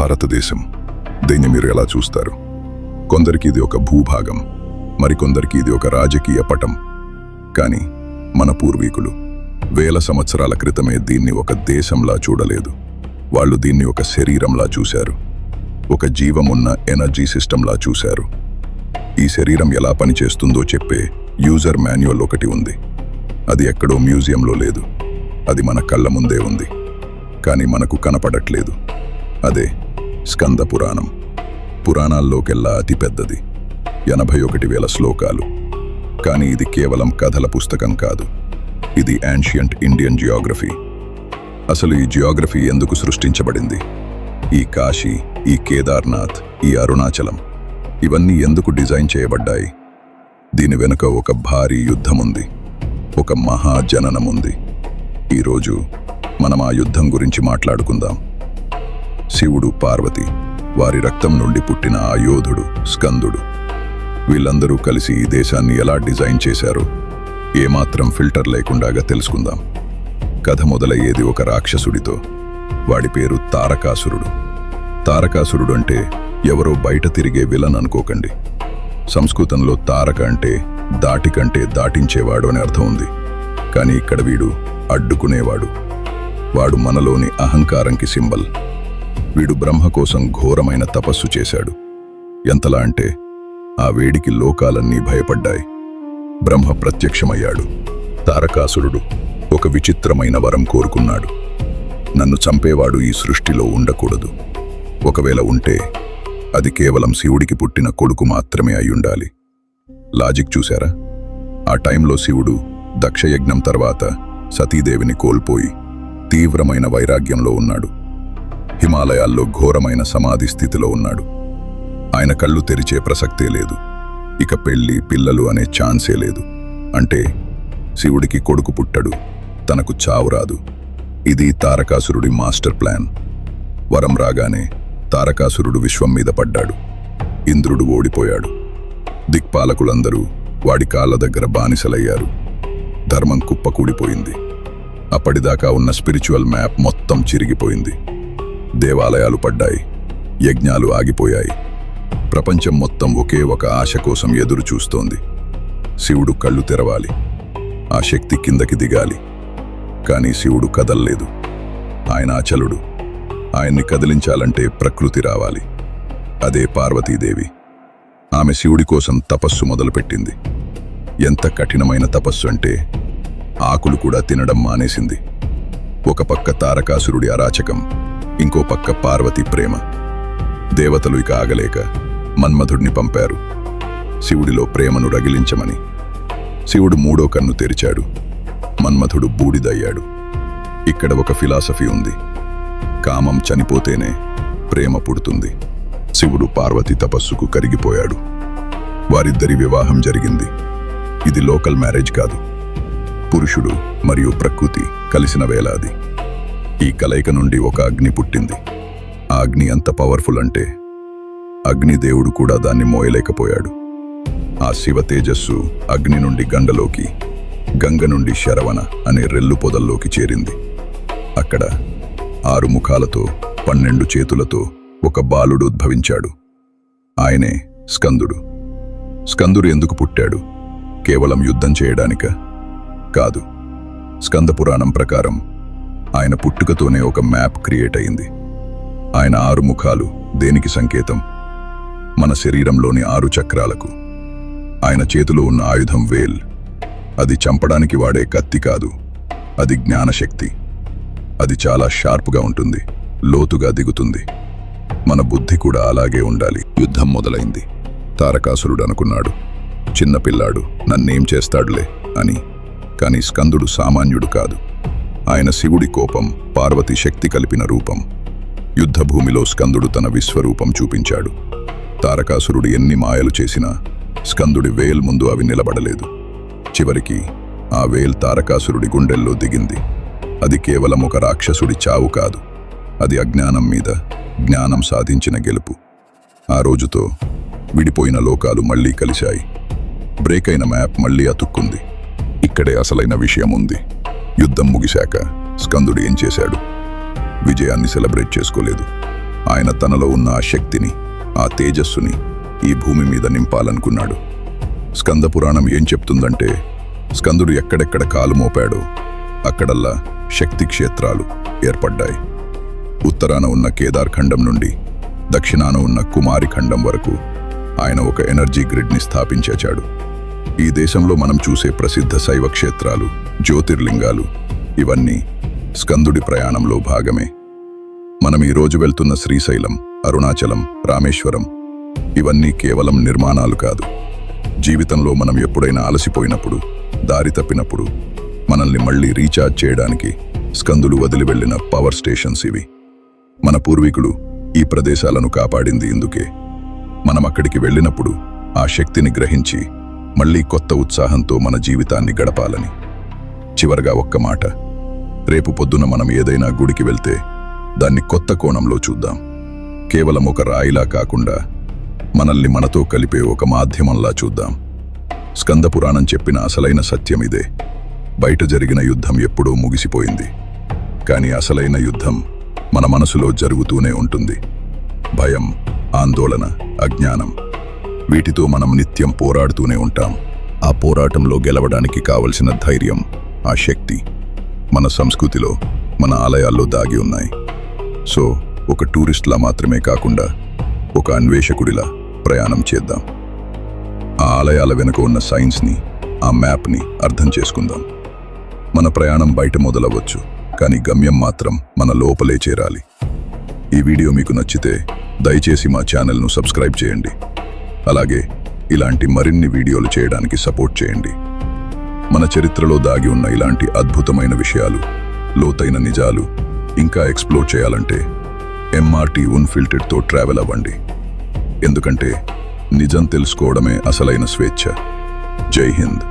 భారతదేశం. దీన్ని మీరు ఎలా చూస్తారు? కొందరికి ఇది ఒక భూభాగం, మరికొందరికి ఇది ఒక రాజకీయ పటం. కానీ మన పూర్వీకులు వేల సంవత్సరాల క్రితమే దీన్ని ఒక దేశంలా చూడలేదు. వాళ్ళు దీన్ని ఒక శరీరంలా చూశారు, ఒక జీవమున్న ఎనర్జీ సిస్టంలా చూశారు. ఈ శరీరం ఎలా పనిచేస్తుందో చెప్పే యూజర్ మాన్యువల్ ఒకటి ఉంది. అది ఎక్కడో మ్యూజియంలో లేదు, అది మన కళ్ళ ముందే ఉంది, కానీ మనకు కనపడట్లేదు. అదే స్కంద పురాణం. పురాణాల్లోకెల్లా అతిపెద్దది, 81,000 శ్లోకాలు. కానీ ఇది కేవలం కథల పుస్తకం కాదు, ఇది యాన్షియంట్ ఇండియన్ జియోగ్రఫీ. అసలు ఈ జియోగ్రఫీ ఎందుకు సృష్టించబడింది? ఈ కాశీ, ఈ కేదార్నాథ్, ఈ అరుణాచలం, ఇవన్నీ ఎందుకు డిజైన్ చేయబడ్డాయి? దీని వెనుక ఒక భారీ యుద్ధముంది, ఒక మహాజననముంది. ఈరోజు మనం ఆ యుద్ధం గురించి మాట్లాడుకుందాం. శివుడు, పార్వతి, వారి రక్తం నుండి పుట్టిన ఆ యోధుడు స్కందుడు, వీళ్ళందరూ కలిసి ఈ దేశాన్ని ఎలా డిజైన్ చేశారో ఏమాత్రం ఫిల్టర్ లేకుండా తెలుసుకుందాం. కథ మొదలయ్యేది ఒక రాక్షసుడితో. వాడి పేరు తారకాసురుడు. తారకాసురుడు అంటే ఎవరో బయట తిరిగే విలన్ అనుకోకండి. సంస్కృతంలో తారక అంటే దాటికంటే దాటించేవాడు అని అర్థం ఉంది. కానీ ఇక్కడ వీడు అడ్డుకునేవాడు. వాడు మనలోని అహంకారంకి సింబల్. వీడు బ్రహ్మ కోసం ఘోరమైన తపస్సు చేశాడు. ఎంతలా అంటే ఆ వేడికి లోకాలన్నీ భయపడ్డాయి. బ్రహ్మ ప్రత్యక్షమయ్యాడు. తారకాసురుడు ఒక విచిత్రమైన వరం కోరుకున్నాడు. నన్ను చంపేవాడు ఈ సృష్టిలో ఉండకూడదు. ఒకవేళ ఉంటే అది కేవలం శివుడికి పుట్టిన కొడుకు మాత్రమే అయ్యుండాలి. లాజిక్ చూశారా? ఆ టైంలో శివుడు దక్షయజ్ఞం తర్వాత సతీదేవిని కోల్పోయి తీవ్రమైన వైరాగ్యంలో ఉన్నాడు. హిమాలయాల్లో ఘోరమైన సమాధి స్థితిలో ఉన్నాడు. ఆయన కళ్ళు తెరిచే ప్రసక్తే లేదు. ఇక పెళ్లి, పిల్లలు అనే ఛాన్సే లేదు. అంటే శివుడికి కొడుకు పుట్టడు, తనకు చావు రాదు. ఇది తారకాసురుడి మాస్టర్ ప్లాన్. వరం రాగానే తారకాసురుడు విశ్వం మీద పడ్డాడు. ఇంద్రుడు ఓడిపోయాడు. దిక్పాలకులందరూ వాడి కాళ్ళ దగ్గర బానిసలయ్యారు. ధర్మం కుప్పకూడిపోయింది. అప్పటిదాకా ఉన్న స్పిరిచువల్ మ్యాప్ మొత్తం చిరిగిపోయింది. దేవాలయాలు పడ్డాయి, యజ్ఞాలు ఆగిపోయాయి. ప్రపంచం మొత్తం ఒకే ఒక ఆశ కోసం ఎదురు చూస్తోంది. శివుడు కళ్ళు తెరవాలి, ఆ శక్తి కిందకి దిగాలి. కానీ శివుడు కదల్లేదు. ఆయన అచలుడు. ఆయన్ని కదిలించాలంటే ప్రకృతి రావాలి. అదే పార్వతీదేవి. ఆమె శివుడి కోసం తపస్సు మొదలుపెట్టింది. ఎంత కఠినమైన తపస్సు అంటే ఆకులు కూడా తినడం మానేసింది. ఒక పక్క తారకాసురుడి అరాచకం, ఇంకో పక్క పార్వతి ప్రేమ. దేవతలు ఇక ఆగలేక మన్మధుడిని పంపారు, శివుడిలో ప్రేమను రగిలించమని. శివుడు మూడో కన్ను తెరిచాడు. మన్మధుడు బూడిదయ్యాడు. ఇక్కడ ఒక ఫిలాసఫీ ఉంది. కామం చనిపోతేనే ప్రేమ పుడుతుంది. శివుడు పార్వతి తపస్సుకు కరిగిపోయాడు. వారిద్దరి వివాహం జరిగింది. ఇది లోకల్ మ్యారేజ్ కాదు, పురుషుడు మరియు ప్రకృతి కలిసిన వేళ అది. ఈ కలయిక నుండి ఒక అగ్ని పుట్టింది. ఆ అగ్ని ఎంత పవర్ఫుల్ అంటే అగ్నిదేవుడు కూడా దాన్ని మోయలేకపోయాడు. ఆ శివ తేజస్సు అగ్ని నుండి గంగలోకి, గంగ నుండి శరవణ అనే రెల్లు పొదల్లోకి చేరింది. అక్కడ 6 ముఖాలతో 12 చేతులతో ఒక బాలుడు ఉద్భవించాడు. ఆయనే స్కందుడు. స్కందుడు ఎందుకు పుట్టాడు? కేవలం యుద్ధం చేయడానిక? కాదు. స్కంద పురాణం ప్రకారం ఆయన పుట్టుకతోనే ఒక మ్యాప్ క్రియేట్ అయింది. ఆయన 6 ముఖాలు దేనికి సంకేతం? మన శరీరంలోని 6 చక్రాలకు. ఆయన చేతిలో ఉన్న ఆయుధం వేల్. అది చంపడానికి వాడే కత్తి కాదు, అది జ్ఞానశక్తి. అది చాలా షార్ప్గా ఉంటుంది, లోతుగా దిగుతుంది. మన బుద్ధి కూడా అలాగే ఉండాలి. యుద్ధం మొదలైంది. తారకాసురుడు అనుకున్నాడు, చిన్నపిల్లాడు నన్నేం చేస్తాడులే అని. కానీ స్కందుడు సామాన్యుడు కాదు. ఆయన శివుడి కోపం, పార్వతి శక్తి కలిపిన రూపం. యుద్ధభూమిలో స్కందుడు తన విశ్వరూపం చూపించాడు. తారకాసురుడు ఎన్ని మాయలు చేసినా స్కందుడి వేల్ ముందు అవి నిలబడలేదు. చివరికి ఆ వేల్ తారకాసురుడి గుండెల్లో దిగింది. అది కేవలం ఒక రాక్షసుడి చావు కాదు, అది అజ్ఞానం మీద జ్ఞానం సాధించిన గెలుపు. ఆ రోజుతో విడిపోయిన లోకాలు మళ్లీ కలిశాయి. బ్రేక్ అయిన మ్యాప్ మళ్లీ అతుక్కుంది. ఇక్కడే అసలైన విషయం ఉంది. యుద్ధం ముగిశాక స్కందుడు ఏం చేశాడు? విజయాన్ని సెలబ్రేట్ చేసుకోలేదు. ఆయన తనలో ఉన్న ఆ శక్తిని, ఆ తేజస్సుని ఈ భూమి మీద నింపాలనుకున్నాడు. స్కంద పురాణం ఏం చెప్తుందంటే, స్కందుడు ఎక్కడెక్కడ కాలు మోపాడో అక్కడల్లా శక్తి క్షేత్రాలు ఏర్పడ్డాయి. ఉత్తరాన ఉన్న కేదార్ ఖండం నుండి దక్షిణాన ఉన్న కుమారి ఖండం వరకు ఆయన ఒక ఎనర్జీ గ్రిడ్ని స్థాపించాడు. ఈ దేశంలో మనం చూసే ప్రసిద్ధ శైవ క్షేత్రాలు, జ్యోతిర్లింగాలు ఇవన్నీ స్కందుడి ప్రయాణంలో భాగమే. మనం ఈరోజు వెళ్తున్న శ్రీశైలం, అరుణాచలం, రామేశ్వరం ఇవన్నీ కేవలం నిర్మాణాలు కాదు. జీవితంలో మనం ఎప్పుడైనా అలసిపోయినప్పుడు, దారి తప్పినప్పుడు మనల్ని మళ్ళీ రీఛార్జ్ చేయడానికి స్కందుడు వదిలి వెళ్లిన పవర్ స్టేషన్స్ ఇవి. మన పూర్వీకులు ఈ ప్రదేశాలను కాపాడింది ఇందుకే. మనం అక్కడికి వెళ్ళినప్పుడు ఆ శక్తిని గ్రహించి మళ్ళీ కొత్త ఉత్సాహంతో మన జీవితాన్ని గడపాలని. చివరగా ఒక్క మాట, రేపు పొద్దున మనం ఏదైనా గుడికి వెళ్తే దాన్ని కొత్త కోణంలో చూద్దాం. కేవలం ఒక రాయిలా కాకుండా మనల్ని మనతో కలిపే ఒక మాధ్యమంలా చూద్దాం. స్కంద పురాణం చెప్పిన అసలైన సత్యం ఇదే. బయట జరిగిన యుద్ధం ఎప్పుడూ ముగిసిపోయింది, కానీ అసలైన యుద్ధం మన మనసులో జరుగుతూనే ఉంటుంది. భయం, ఆందోళన, అజ్ఞానం వీటితో మనం నిత్యం పోరాడుతూనే ఉంటాం. ఆ పోరాటంలో గెలవడానికి కావలసిన ధైర్యం, ఆ శక్తి మన సంస్కృతిలో, మన ఆలయాల్లో దాగి ఉన్నాయి. సో ఒక టూరిస్ట్లా మాత్రమే కాకుండా ఒక అన్వేషకుడిలా ప్రయాణం చేద్దాం. ఆ ఆలయాల వెనుక ఉన్న సైన్స్ని, ఆ మ్యాప్ని అర్థం చేసుకుందాం. మన ప్రయాణం బయట మొదలవచ్చు, కానీ గమ్యం మాత్రం మన లోపలే చేరాలి. ఈ వీడియో మీకు నచ్చితే దయచేసి మా ఛానల్ను సబ్స్క్రైబ్ చేయండి. అలాగే ఇలాంటి మరిన్ని వీడియోలు చేయడానికి సపోర్ట్ చేయండి. మన చరిత్రలో దాగి ఉన్న ఇలాంటి అద్భుతమైన విషయాలు, లోతైన నిజాలు ఇంకా ఎక్స్ప్లోర్ చేయాలంటే MRT అన్ఫిల్టర్డ్తో ట్రావెల్ అవ్వండి. ఎందుకంటే నిజం తెలుసుకోవడమే అసలైన స్వేచ్ఛ. జై హింద్.